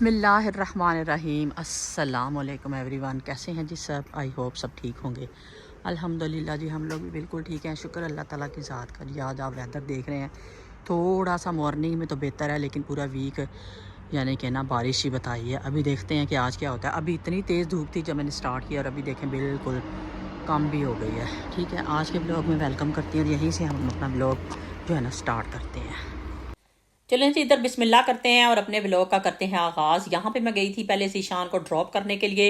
बिस्मिल्लाहिर्रहमानिर्रहीम। अस्सलामुअलैकुम एवरीवन, कैसे हैं जी सब? आई होप सब ठीक होंगे। अल्हम्दुलिल्लाह जी, हम लोग भी बिल्कुल ठीक हैं, शुक्र अल्लाह ताला की ज़ात का। जी आज आप वेदर देख रहे हैं, थोड़ा सा मॉर्निंग में तो बेहतर है, लेकिन पूरा वीक यानी कि ना बारिश ही बताई है। अभी देखते हैं कि आज क्या होता है। अभी इतनी तेज़ धूप थी जब मैंने स्टार्ट किया और अभी देखें बिल्कुल कम भी हो गई है। ठीक है, आज के ब्लॉग में वेलकम करती हैं और यहीं से हम अपना ब्लॉग जो है ना स्टार्ट करते हैं। चलें जी, इधर बिस्मिल्लाह करते हैं और अपने व्लॉग का करते हैं आगाज़। यहाँ पे मैं गई थी पहले ज़ीशान को ड्रॉप करने के लिए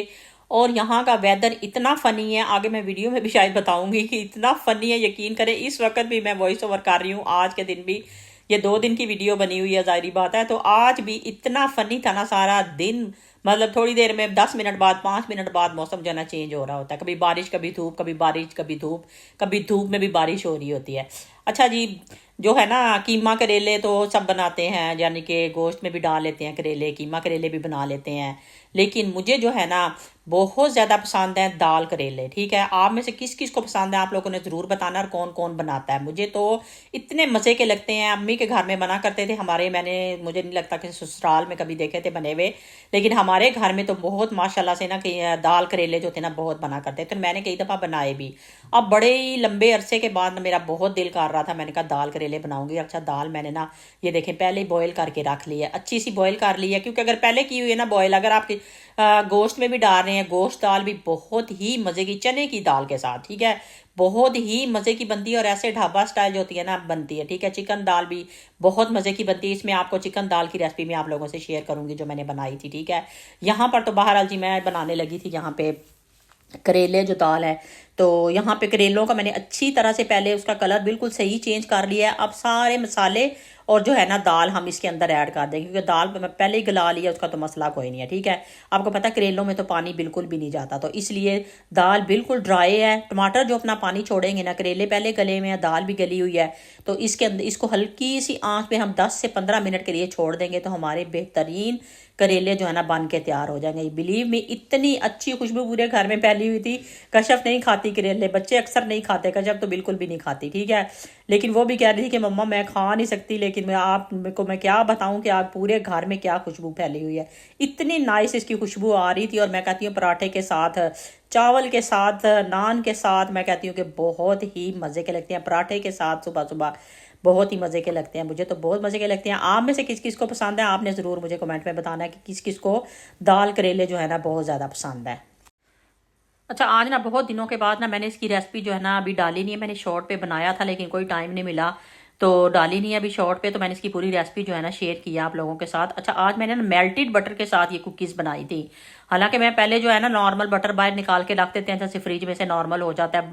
और यहाँ का वेदर इतना फ़नी है, आगे मैं वीडियो में भी शायद बताऊंगी कि इतना फ़नी है, यकीन करें। इस वक्त भी मैं वॉइस ओवर कर रही हूँ, आज के दिन भी। ये 2 दिन की वीडियो बनी हुई है, ज़ाहिरी बात है। तो आज भी इतना फ़नी था ना, सारा दिन मतलब थोड़ी देर में 10 मिनट बाद 5 मिनट बाद मौसम जो है ना चेंज हो रहा होता है। कभी बारिश कभी धूप, कभी बारिश कभी धूप, कभी धूप में भी बारिश हो रही होती है। अच्छा जी, जो है ना कीमा करेले तो सब बनाते हैं, यानी कि गोश्त में भी डाल लेते हैं करेले, कीमा करेले भी बना लेते हैं। लेकिन मुझे जो है ना बहुत ज़्यादा पसंद है दाल करेले। ठीक है, आप में से किस किस को पसंद है आप लोगों ने ज़रूर बताना, और कौन कौन बनाता है। मुझे तो इतने मज़े के लगते हैं। अम्मी के घर में बना करते थे हमारे, मुझे नहीं लगता कि ससुराल में कभी देखे थे बने हुए, लेकिन हमारे घर में तो बहुत माशाल्लाह से ना कि दाल करेले जो थे ना बहुत बना करते थे। तो मैंने कई दफ़ा बनाए भी। अब बड़े ही लंबे अरसे के बाद मेरा बहुत दिल कर रहा था, मैंने कहा दाल करेले बनाऊंगी। अच्छा, दाल मैंने ना ये देखें पहले ही बॉयल करके रख ली है, अच्छी सी बॉयल कर ली है, क्योंकि अगर पहले की हुई है ना बॉयल, अगर आप गोश्त में भी डाल रहे हैं, गोश्त दाल भी बहुत ही मज़े की, चने की दाल के साथ, ठीक है, बहुत ही मज़े की बनती है। और ऐसे ढाबा स्टाइल जो होती है ना बनती है। ठीक है, चिकन दाल भी बहुत मज़े की बनती है। इसमें आपको चिकन दाल की रेसिपी मैं आप लोगों से शेयर करूंगी जो मैंने बनाई थी। ठीक है, यहाँ पर तो बहरहाल जी मैं बनाने लगी थी यहाँ पे करेले जो दाल है। तो यहाँ पे करेलों का मैंने अच्छी तरह से पहले उसका कलर बिल्कुल सही चेंज कर लिया है। अब सारे मसाले और जो है ना दाल हम इसके अंदर ऐड कर देंगे, क्योंकि दाल पे मैं पहले ही गला लिया, उसका तो मसला कोई नहीं है। ठीक है, आपको पता है करेलों में तो पानी बिल्कुल भी नहीं जाता, तो इसलिए दाल बिल्कुल ड्राई है। टमाटर जो अपना पानी छोड़ेंगे ना, करेले पहले गले में है, दाल भी गली हुई है, तो इसके अंदर इसको हल्की सी आंच पे हम 10 से 15 मिनट के लिए छोड़ देंगे, तो हमारे बेहतरीन करेले जो है ना बन के तैयार हो जाएंगे। बिलीव में इतनी अच्छी खुशबू पूरे घर में फैली हुई थी। कश्यप नहीं खाती करेले, बच्चे अक्सर नहीं खाते, कश्यप तो बिल्कुल भी नहीं खाती। ठीक है, लेकिन वो भी कह रही थी कि मम्मा मैं खा नहीं सकती, लेकिन मैं क्या बताऊं कि आप पूरे घर में क्या खुशबू फैली हुई है। इतनी नाइस इसकी खुशबू आ रही थी। और मैं कहती हूँ पराठे के साथ, चावल के साथ, नान के साथ, मैं कहती हूँ कि बहुत ही मज़े के लगते हैं। पराठे के साथ सुबह सुबह बहुत ही मज़े के लगते हैं, मुझे तो बहुत मज़े के लगते हैं। आप में से किस किस को पसंद है, आपने ज़रूर मुझे कमेंट में बताना है कि किस किस को दाल करेले जो है ना बहुत ज़्यादा पसंद है। अच्छा, आज ना बहुत दिनों के बाद ना मैंने इसकी रेसिपी जो है ना अभी डाली नहीं है। मैंने शॉर्ट पे बनाया था लेकिन कोई टाइम नहीं मिला, तो डाली नहीं है अभी शॉर्ट पे। तो मैंने इसकी पूरी रेसिपी जो है ना शेयर किया आप लोगों के साथ। अच्छा, आज मैंने ना मेल्टेड बटर के साथ ये कुकीज़ बनाई थी। हालांकि मैं पहले जो है ना नॉर्मल बटर बाहर निकाल के रख देते हैं, जैसे फ्रिज में से नॉर्मल हो जाता है,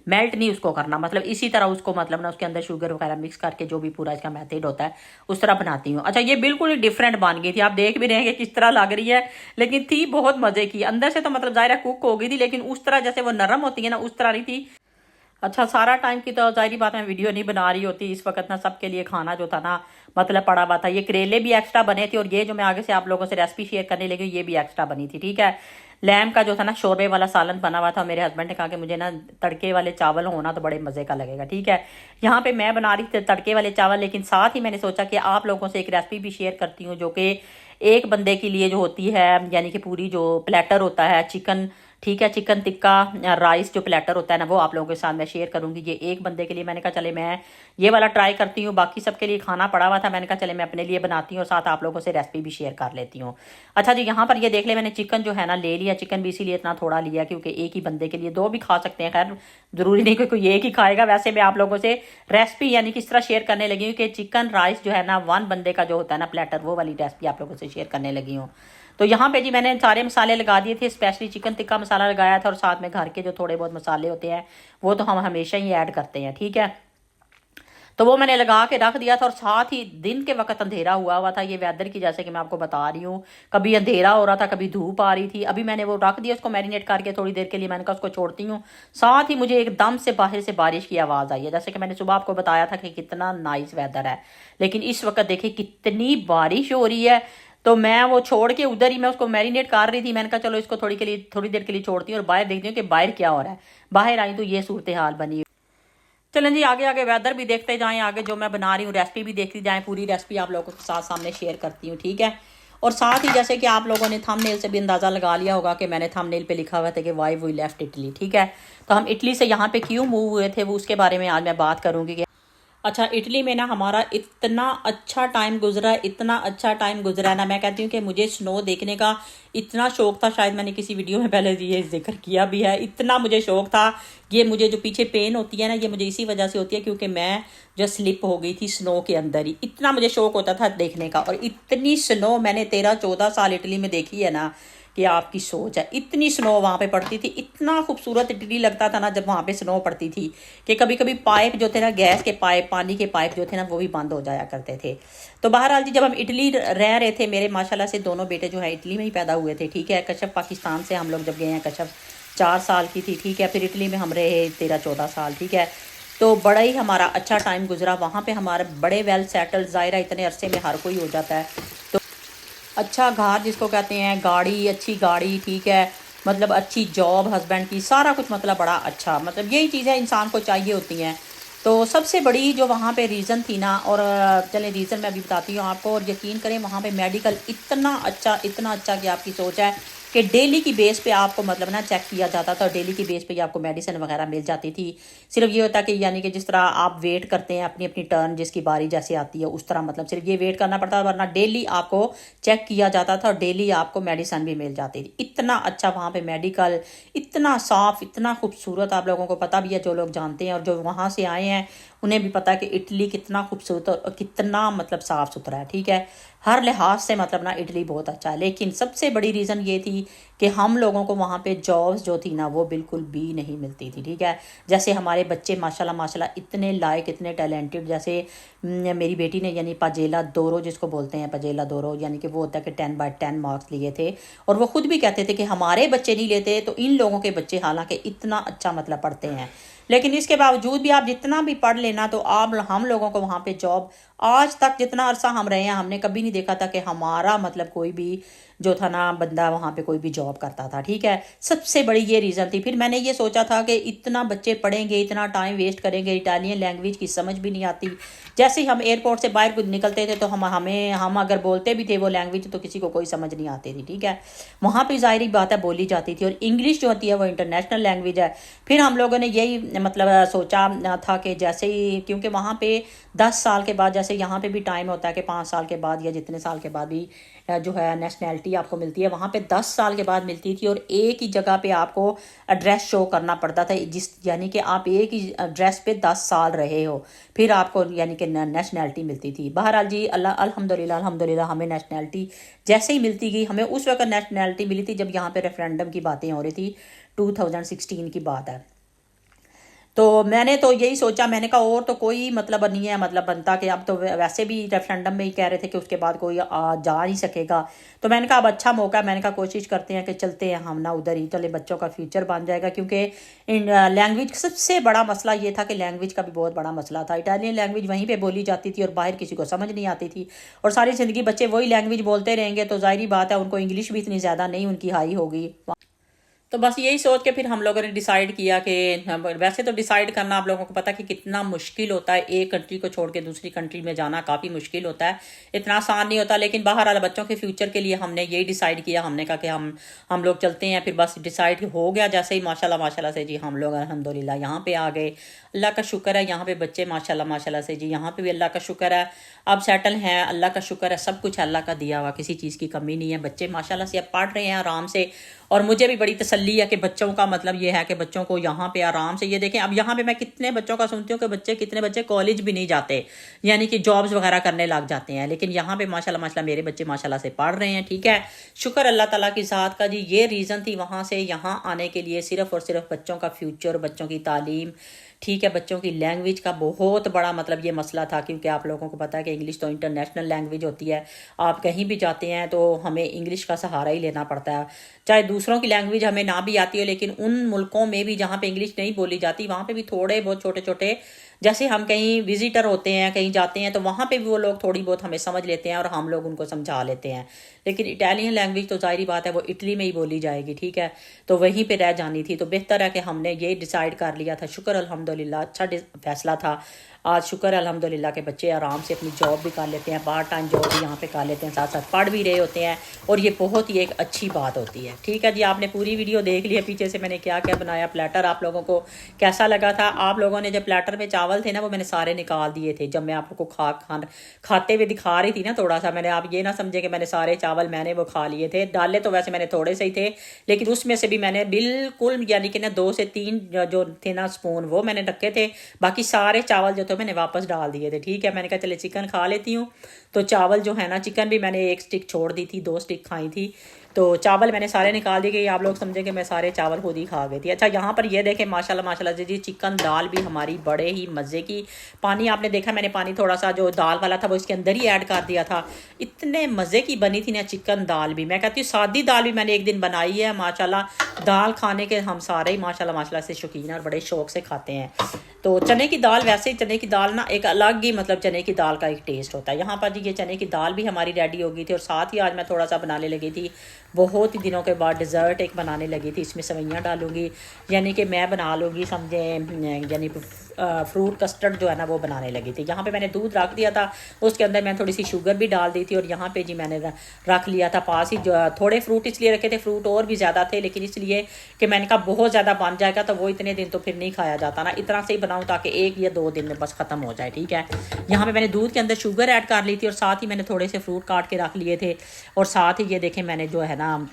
मेल्ट नहीं उसको करना, मतलब इसी तरह उसको, मतलब ना उसके अंदर शुगर वगैरह मिक्स करके जो भी पूरा इसका मेथड होता है उस तरह बनाती हूँ। अच्छा, ये बिल्कुल ही डिफरेंट बन गई थी, आप देख भी रहे हैं कि किस तरह लग रही है, लेकिन थी बहुत मजे की। अंदर से तो मतलब ज़ाहिर कुक हो गई थी, लेकिन उस तरह जैसे वो नरम होती है ना उस तरह नहीं थी। अच्छा, सारा टाइम की तो जाहिर बात मैं वीडियो नहीं बना रही होती इस वक्त ना, सबके लिए खाना जो था ना मतलब पड़ा हुआ था। ये करेले भी एक्स्ट्रा बने थे, और ये जो मैं आगे से आप लोगों से रेसिपी शेयर करने लगी ये भी एक्स्ट्रा बनी थी। ठीक है, लैम का जो था ना शोरबे वाला सालन बना हुआ था। मेरे हस्बैंड ने कहा कि मुझे ना तड़के वाले चावल होना तो बड़े मज़े का लगेगा। ठीक है, यहाँ पे मैं बना रही थी तड़के वाले चावल, लेकिन साथ ही मैंने सोचा कि आप लोगों से एक रेसिपी भी शेयर करती हूँ जो कि एक बंदे के लिए जो होती है, यानी कि पूरी जो प्लेटर होता है चिकन, ठीक है, चिकन टिक्का राइस जो प्लेटर होता है ना वो आप लोगों के साथ मैं शेयर करूंगी। ये एक बंदे के लिए मैंने कहा चले मैं ये वाला ट्राई करती हूँ, बाकी सबके लिए खाना पड़ा हुआ था, मैंने कहा चले मैं अपने लिए बनाती हूँ और साथ आप लोगों से रेसिपी भी शेयर कर लेती हूँ। अच्छा जी, यहाँ पर ये देख ले मैंने चिकन जो है ना ले लिया। चिकन भी इसीलिए इतना थोड़ा लिया क्योंकि एक ही बंदे के लिए, दो भी खा सकते हैं, खैर जरूरी नहीं कि कोई एक ही खाएगा। वैसे मैं आप लोगों से रेसिपी यानी किस तरह शेयर करने लगी हूँ कि चिकन राइस जो है ना 1 बंदे का जो होता है ना प्लेटर, वो वाली रेसिपी आप लोगों से शेयर करने लगी हूँ। तो यहाँ पे जी मैंने सारे मसाले लगा दिए थे, स्पेशली चिकन टिक्का मसाला लगाया था, और साथ में घर के जो थोड़े बहुत मसाले होते हैं वो तो हम हमेशा ही ऐड करते हैं। ठीक है, तो वो मैंने लगा के रख दिया था। और साथ ही दिन के वक्त अंधेरा हुआ हुआ था, ये वेदर की जैसे कि मैं आपको बता रही हूँ, कभी अंधेरा हो रहा था कभी धूप आ रही थी। अभी मैंने वो रख दिया उसको मैरिनेट करके थोड़ी देर के लिए, मैंने कहा उसको छोड़ती हूँ। साथ ही मुझे एकदम से बाहर से बारिश की आवाज़ आई है, जैसे कि मैंने सुबह आपको बताया था कि कितना नाइस वेदर है, लेकिन इस वक्त देखिए कितनी बारिश हो रही है। तो मैं वो छोड़ के उधर ही मैं उसको मैरिनेट कर रही थी, मैंने कहा चलो इसको थोड़ी देर के लिए छोड़ती हूँ और बाहर देखती हूँ कि बाहर क्या हो रहा है। बाहर आई तो ये सूरत हाल बनी। चलें जी, आगे आगे वेदर भी देखते जाएं, आगे जो मैं बना रही हूँ रेसिपी भी देखती जाएं, पूरी रेसिपी आप लोगों के साथ सामने शेयर करती हूँ। ठीक है, और साथ ही जैसे कि आप लोगों ने थंबनेल से भी अंदाज़ा लगा लिया होगा कि मैंने थंबनेल पे लिखा हुआ था कि वाई वी लेफ्ट इटली, ठीक है। तो हम इटली से यहाँ पे क्यों मूव हुए थे वो उसके बारे में आज मैं बात करूँगी। अच्छा, इटली में ना हमारा इतना अच्छा टाइम गुजरा, इतना अच्छा टाइम गुजरा ना, मैं कहती हूँ कि मुझे स्नो देखने का इतना शौक था, शायद मैंने किसी वीडियो में पहले ये जिक्र किया भी है, इतना मुझे शौक था। ये मुझे जो पीछे पेन होती है ना, ये मुझे इसी वजह से होती है क्योंकि मैं जो स्लिप हो गई थी स्नो के अंदर ही, इतना मुझे शौक होता था देखने का। और इतनी स्नो मैंने 13-14 साल इटली में देखी है ना कि आपकी सोच है। इतनी स्नो वहाँ पे पड़ती थी, इतना खूबसूरत इटली लगता था ना जब वहाँ पे स्नो पड़ती थी कि कभी कभी पाइप जो थे ना, गैस के पाइप, पानी के पाइप जो थे ना, वो भी बंद हो जाया करते थे। तो बहरहाल जी, जब हम इटली रह रहे थे, मेरे माशाल्लाह से दोनों बेटे जो है इटली में ही पैदा हुए थे, ठीक है। कश्यप पाकिस्तान से हम लोग जब गए हैं, कश्यप 4 साल की थी, ठीक है। फिर इटली में हम रहे 13-14 साल, ठीक है। तो बड़ा ही हमारा अच्छा टाइम गुजरा वहाँ पे, हमारे बड़े वेल सेटल, ज़ाहिर है इतने अरसे में हर कोई हो जाता है। तो अच्छा घर जिसको कहते हैं, गाड़ी, अच्छी गाड़ी, ठीक है, मतलब अच्छी जॉब हस्बैंड की, सारा कुछ मतलब बड़ा अच्छा, मतलब यही चीज़ें इंसान को चाहिए होती हैं। तो सबसे बड़ी जो वहाँ पे रीज़न थी ना, और चलें रीज़न मैं अभी बताती हूँ आपको, और यकीन करें वहाँ पे मेडिकल इतना अच्छा कि आपकी सोच है कि डेली की बेस पे आपको मतलब ना चेक किया जाता था, और डेली की बेस पे आपको मेडिसिन वगैरह मिल जाती थी। सिर्फ ये होता कि यानी कि जिस तरह आप वेट करते हैं अपनी अपनी टर्न, जिसकी बारी जैसे आती है उस तरह, मतलब सिर्फ ये वेट करना पड़ता, वरना डेली आपको चेक किया जाता था और डेली आपको मेडिसिन भी मिल जाती थी। इतना अच्छा वहाँ पे मेडिकल, इतना साफ, इतना खूबसूरत। आप लोगों को पता भी है, जो लोग जानते हैं और जो वहाँ से आए हैं उन्हें भी पता है कि इटली कितना खूबसूरत और कितना मतलब साफ़ सुथरा है, ठीक है। हर लिहाज से मतलब ना इटली बहुत अच्छा है। लेकिन सबसे बड़ी रीज़न ये थी कि हम लोगों को वहाँ पे जॉब्स जो थी ना वो बिल्कुल भी नहीं मिलती थी, ठीक है। जैसे हमारे बच्चे माशाल्लाह माशाल्लाह इतने लायक, इतने टैलेंटेड, जैसे मेरी बेटी ने यानी पजेला दोरो जिसको बोलते हैं, पजेला दोरो यानी कि वो होता है कि 10/10 मार्क्स लिए थे। और वो खुद भी कहते थे कि हमारे बच्चे नहीं लेते, तो इन लोगों के बच्चे हालांकि इतना अच्छा मतलब पढ़ते हैं, लेकिन इसके बावजूद भी आप जितना भी पढ़ लेना, तो आप हम लोगों को वहाँ पे जॉब, आज तक जितना अरसा हम रहे हैं, हमने कभी नहीं देखा था कि हमारा मतलब कोई भी जो था ना बंदा वहाँ पे कोई भी जॉब करता था, ठीक है। सबसे बड़ी ये रीज़न थी। फिर मैंने ये सोचा था कि इतना बच्चे पढ़ेंगे, इतना टाइम वेस्ट करेंगे, इटालियन लैंग्वेज की समझ भी नहीं आती। जैसे ही हम एयरपोर्ट से बाहर निकलते थे तो हम अगर बोलते भी थे वो लैंग्वेज, तो किसी को कोई समझ नहीं आती थी, ठीक है। वहाँ पर ज़ाहिर बात है बोली जाती थी, और इंग्लिश जो होती है वो इंटरनेशनल लैंग्वेज है। फिर हम लोगों ने यही मतलब सोचा था कि जैसे ही, क्योंकि वहाँ पे 10 साल के बाद, जैसे यहाँ पे भी टाइम होता है कि 5 साल के बाद या जितने साल के बाद भी जो है नेशनैलिटी आपको मिलती है, वहाँ पे 10 साल के बाद मिलती थी। और एक ही जगह पे आपको एड्रेस शो करना पड़ता था, जिस यानी कि आप एक ही एड्रेस पे 10 साल रहे हो, फिर आपको यानी कि नेशनैलिटी मिलती थी। बहरहाल जी, अल्हम्दुलिल्लाह हमें नेशनैलिटी जैसे ही मिलती गई, हमें उस वक्त नेशनैलिटी मिली थी जब यहाँ पे रेफरेंडम की बातें हो रही थी, 2016 की बात है। तो मैंने तो यही सोचा, मैंने कहा और तो कोई मतलब नहीं है मतलब बनता, कि अब तो वैसे भी रेफरेंडम में ही कह रहे थे कि उसके बाद कोई जा नहीं सकेगा। तो मैंने कहा अब अच्छा मौका है, मैंने कहा कोशिश करते हैं कि चलते हैं हम ना उधर ही, चले बच्चों का फ्यूचर बन जाएगा। क्योंकि इन लैंग्वेज सबसे बड़ा मसला ये था कि लैंग्वेज का भी बहुत बड़ा मसला था। इटालियन लैंग्वेज वहीं पर बोली जाती थी और बाहर किसी को समझ नहीं आती थी, और सारी ज़िंदगी बच्चे वही लैंग्वेज बोलते रहेंगे, तो ज़ाहिर बात है उनको इंग्लिश भी इतनी ज़्यादा नहीं उनकी हाई होगी। तो बस यही सोच के फिर हम लोगों ने डिसाइड किया कि वैसे तो डिसाइड करना आप लोगों को पता कि कितना मुश्किल होता है, एक कंट्री को छोड़ के दूसरी कंट्री में जाना काफ़ी मुश्किल होता है, इतना आसान नहीं होता। लेकिन बहरहाल बच्चों के फ्यूचर के लिए हमने यही डिसाइड किया, हमने कहा कि हम लोग चलते हैं। फिर बस डिसाइड हो गया, जैसे ही माशाल्लाह से जी हम लोग अल्हम्दुलिल्लाह यहाँ पे आ गए। अल्लाह का शुक्र है, यहाँ पे बच्चे माशाल्लाह से जी यहाँ पे भी अल्लाह का शुक्र है अब सेटल हैं, अल्लाह का शुक्र है, सब कुछ अल्लाह का दिया हुआ, किसी चीज़ की कमी नहीं है। बच्चे माशाल्लाह से अब पढ़ रहे हैं आराम से, और मुझे भी बड़ी तसल्ली है कि बच्चों का मतलब ये है कि बच्चों को यहाँ पे आराम से, ये देखें अब यहाँ पे मैं कितने बच्चों का सुनती हूँ कि कितने बच्चे कॉलेज भी नहीं जाते, यानी कि जॉब्स वगैरह करने लग जाते हैं। लेकिन यहाँ पे माशाल्लाह मेरे बच्चे माशाल्लाह से पढ़ रहे हैं, ठीक है। शुक्र अल्लाह ताला की ज़ात का जी। ये रीज़न थी वहाँ से यहाँ आने के लिए, सिर्फ और सिर्फ बच्चों का फ्यूचर, बच्चों की तालीम, ठीक है। बच्चों की लैंग्वेज का बहुत बड़ा मतलब ये मसला था, क्योंकि आप लोगों को पता है कि इंग्लिश तो इंटरनेशनल लैंग्वेज होती है। आप कहीं भी जाते हैं तो हमें इंग्लिश का सहारा ही लेना पड़ता है, चाहे दूसरों की लैंग्वेज हमें ना भी आती हो। लेकिन उन मुल्कों में भी जहाँ पे इंग्लिश नहीं बोली जाती, वहाँ पे भी थोड़े बहुत छोटे छोटे जैसे हम कहीं विजिटर होते हैं, कहीं जाते हैं, तो वहाँ पे भी वो लोग थोड़ी बहुत हमें समझ लेते हैं और हम लोग उनको समझा लेते हैं। लेकिन इटालियन लैंग्वेज तो ज़ाहिर बात है वो इटली में ही बोली जाएगी, ठीक है, तो वहीं पे रह जानी थी। तो बेहतर है कि हमने ये डिसाइड कर लिया था। शुक्र अल्हम्दुलिल्लाह, अच्छा फैसला था। आज शुक्र अल्हम्दुलिल्लाह के बच्चे आराम से अपनी जॉब भी कर लेते हैं, पार्ट टाइम जॉब भी यहाँ पे कर लेते हैं, साथ साथ पढ़ भी रहे होते हैं, और ये बहुत ही एक अच्छी बात होती है। ठीक है जी, आपने पूरी वीडियो देख ली है, पीछे से मैंने क्या क्या बनाया। प्लेटर आप लोगों को कैसा लगा था? आप लोगों ने जब प्लेटर में चावल थे ना, वो मैंने सारे निकाल दिए थे जब मैं आप लोग को खाते हुए दिखा रही थी ना थोड़ा सा। मैंने, आप ये ना समझे कि मैंने सारे चावल मैंने वो खा लिए थे। डाले तो वैसे मैंने थोड़े से ही थे, लेकिन उसमें से भी मैंने बिल्कुल यानी कि ना 2 से 3 जो थे ना स्पून वो मैंने रखे थे। बाकी सारे चावल जो थे मैंने वापस डाल दिए थे। ठीक है, मैंने कहा चले चिकन खा लेती हूँ। तो चावल जो है ना, चिकन भी मैंने 1 स्टिक छोड़ दी थी, 2 स्टिक खाई थी। तो चावल मैंने सारे निकाल दिए कि आप लोग समझे कि मैं सारे चावल खुद ही खा गई थी। अच्छा, यहाँ पर ये देखें माशाल्लाह माशाल्लाह जी, चिकन दाल भी हमारी बड़े ही मज़े की। पानी आपने देखा, मैंने पानी थोड़ा सा जो दाल वाला था वो इसके अंदर ही ऐड कर दिया था। इतने मज़े की बनी थी ना चिकन दाल भी। मैं कहती हूँ सादी दाल भी मैंने एक दिन बनाई है माशाल्लाह। दाल खाने के हम सारे ही माशाल्लाह माशाल्लाह से शौकीन और बड़े शौक से खाते हैं। तो चने की दाल, वैसे ही चने की दाल ना एक अलग ही मतलब चने की दाल का एक टेस्ट होता है। यहाँ पर जी ये चने की दाल भी हमारी रेडी हो गई थी, और साथ ही आज मैं थोड़ा सा बनाने लगी थी, बहुत ही दिनों के बाद डिज़र्ट एक बनाने लगी थी। इसमें सेवइयाँ डालूंगी, यानी कि मैं बना लूँगी समझे, यानी फ्रूट कस्टर्ड जो है ना वो बनाने लगी थी। यहाँ पे मैंने दूध रख दिया था, उसके अंदर मैंने थोड़ी सी शुगर भी डाल दी थी, और यहाँ पे जी मैंने रख लिया था पास ही। जो थोड़े फ्रूट इसलिए रखे थे, फ्रूट और भी ज़्यादा थे, लेकिन इसलिए कि मैंने कहा बहुत ज़्यादा बन जाएगा तो वो इतने दिन तो फिर नहीं खाया जाता ना, इतना से ही बनाऊँ ताकि 1 या 2 दिन में बस ख़त्म हो जाए। ठीक है, यहाँ पे मैंने दूध के अंदर शुगर ऐड कर ली थी, और साथ ही मैंने थोड़े से फ्रूट काट के रख लिए थे, और साथ ही ये देखें मैंने जो है ना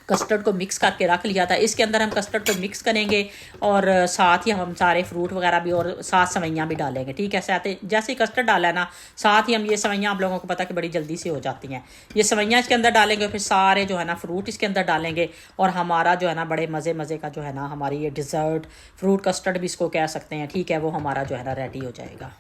कस्टर्ड को मिक्स करके रख लिया था। इसके अंदर हम कस्टर्ड को मिक्स करेंगे, और साथ ही हम सारे फ्रूट वगैरह भी और साथ सेवइयाँ भी डालेंगे। ठीक है, साथ जैसे ही कस्टर्ड डाला है ना, साथ ही हम ये सेवइयाँ आप लोगों को पता कि बड़ी जल्दी से हो जाती हैं। ये सेवइयाँ इसके अंदर डालेंगे, फिर सारे जो है ना फ्रूट इसके अंदर डालेंगे, और हमारा जो है ना बड़े मज़े मज़े का जो है ना हमारी ये डिज़र्ट, फ्रूट कस्टर्ड भी इसको कह सकते हैं। ठीक है, वो हमारा जो है ना रेडी हो जाएगा।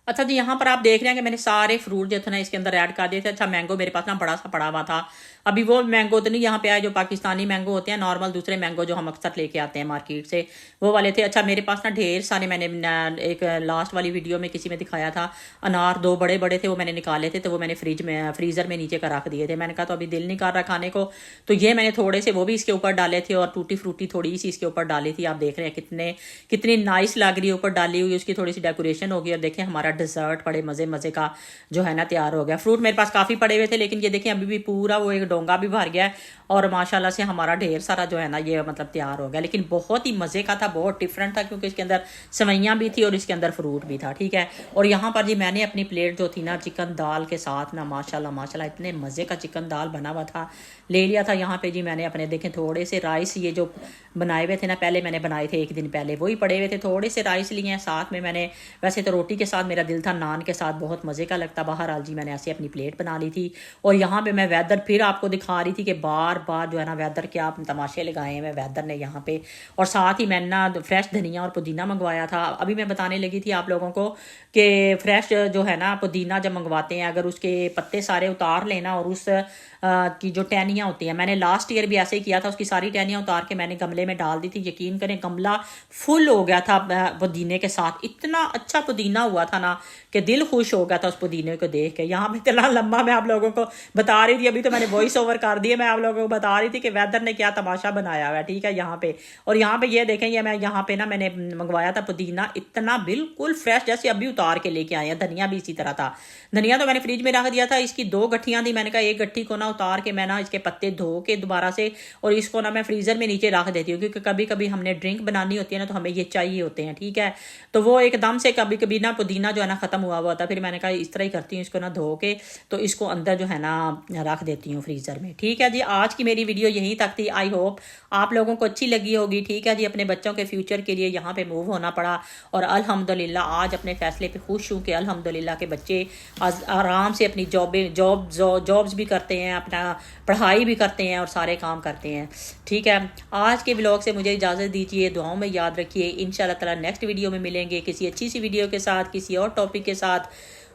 अच्छा जी, यहाँ पर आप देख रहे हैं कि मैंने सारे फ्रूट जो थे ना इसके अंदर ऐड कर दिए थे। अच्छा, मैंगो मेरे पास ना बड़ा सा पड़ा हुआ था, अभी वो मैंगो तो नहीं यहाँ पे आया जो पाकिस्तानी मैंगो होते हैं, नॉर्मल दूसरे मैंगो जो हम अक्सर लेके आते हैं मार्केट से, वो वाले थे। अच्छा, मेरे पास ना ढेर सारे, मैंने एक लास्ट वाली वीडियो में किसी में दिखाया था, अनार 2 बड़े बड़े थे, वो मैंने निकाले थे, तो वो मैंने फ्रीज़र में नीचे का रख दिए थे। मैंने कहा तो अभी दिल नहीं कर रहा खाने को, तो ये मैंने थोड़े से वो भी इसके ऊपर डाले थे, और टूटी फ्रूटी थोड़ी सी इसके ऊपर डाली थी। आप देख रहे हैं कितनी नाइस लग रही है ऊपर डाली हुई, उसकी थोड़ी सी डेकोरेशन होगी। और देखें हमारा डिज़र्ट बड़े मज़े मज़े का जो है ना तैयार हो गया। फ्रूट मेरे पास काफ़ी पड़े हुए थे, लेकिन ये देखें अभी भी पूरा वो एक डोंगा भी भर गया है, और माशाल्लाह से हमारा ढेर सारा जो है ना ये मतलब तैयार हो गया। लेकिन बहुत ही मज़े का था, बहुत डिफरेंट था, क्योंकि इसके अंदर सेवइयाँ भी थी और इसके अंदर फ्रूट भी था। ठीक है, और यहाँ पर जी मैंने अपनी प्लेट जो थी ना चिकन दाल के साथ ना माशाल्लाह माशाल्लाह इतने मज़े का चिकन दाल बना हुआ था, ले लिया था। यहाँ पे जी मैंने अपने देखें थोड़े से राइस, ये जो बनाए हुए थे ना, पहले मैंने बनाए थे 1 दिन पहले, वही पड़े हुए थे, थोड़े से राइस लिए हैं साथ में मैंने। वैसे तो रोटी के साथ मेरा दिल था, नान के साथ बहुत मज़े का लगता। बहरहाल जी मैंने ऐसे अपनी प्लेट बना ली थी। और यहाँ पे मैं वेदर फिर आपको दिखा रही थी कि बार बार जो है ना वेदर के आप तमाशे लगाए हैं वेदर ने यहाँ पे। और साथ ही मैंने ना फ्रेश धनिया और पुदीना मंगवाया था। अभी मैं बताने लगी थी आप लोगों को कि फ्रेश जो है ना पुदीना जब मंगवाते हैं, अगर उसके पत्ते सारे उतार लेना और उस की जो टहनियाँ होती हैं, मैंने लास्ट ईयर भी ऐसे ही किया था, उसकी सारी टहनियाँ उतार के मैंने गमले में डाल दी थी। यकीन करें गमला फुल हो गया था पुदीने के साथ, इतना अच्छा पुदीना हुआ था ना कि दिल खुश हो गया था उस पुदीने को देख के। यहाँ पे इतना लंबा मैं आप लोगों को बता रही थी, अभी तो मैंने वॉइस ओवर कर दिया, मैं आप लोगों को बता रही थी कि वेदर ने क्या तमाशा बनाया हुआ है। ठीक है, यहाँ पे और यहाँ पे ये देखें, ये मैं यहाँ पे ना मैंने मंगवाया था पुदीना, इतना बिल्कुल फ्रेश जैसे अभी उतार के लेके आए हैं। धनिया भी इसी तरह था, धनिया तो मैंने फ्रिज में रख दिया था, इसकी 2 गट्ठियाँ थी, मैंने कहा एक गट्ठी को ना उतार के मैं ना इसके पत्ते धो के दोबारा से और इसको ना मैं फ्रीज़र में नीचे रख देती हूँ, क्योंकि कभी कभी हमने ड्रिंक बनानी होती है ना तो हमें ये चाहिए होते हैं। ठीक है, तो वो एकदम से कभी कभी ना पुदीना जो है ना ख़त्म हुआ हुआ था, फिर मैंने कहा इस तरह ही करती हूँ, इसको ना धो के तो इसको अंदर जो है ना रख देती हूँ फ्रीज़र में। ठीक है जी, आज की मेरी वीडियो यहीं तक थी। आई होप आप लोगों को अच्छी लगी होगी। ठीक है जी, अपने बच्चों के फ्यूचर के लिए यहाँ पे मूव होना पड़ा और अल्हम्दुलिल्लाह आज अपने फैसले पे खुश हूँ कि अल्हम्दुलिल्लाह के बच्चे आराम से अपनी जॉब्स भी करते हैं, अपना पढ़ाई भी करते हैं और सारे काम करते हैं। ठीक है, आज के ब्लॉग से मुझे इजाज़त दीजिए, दुआओं में याद रखिए। इंशाल्लाह ताला नेक्स्ट वीडियो में मिलेंगे किसी अच्छी सी वीडियो के साथ, किसी और टॉपिक के साथ।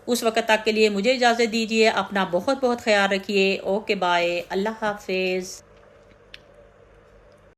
उस वक्त तक के लिए मुझे इजाज़त दीजिए। अपना बहुत बहुत ख्याल रखिए। ओके बाय, अल्लाह हाफिज़।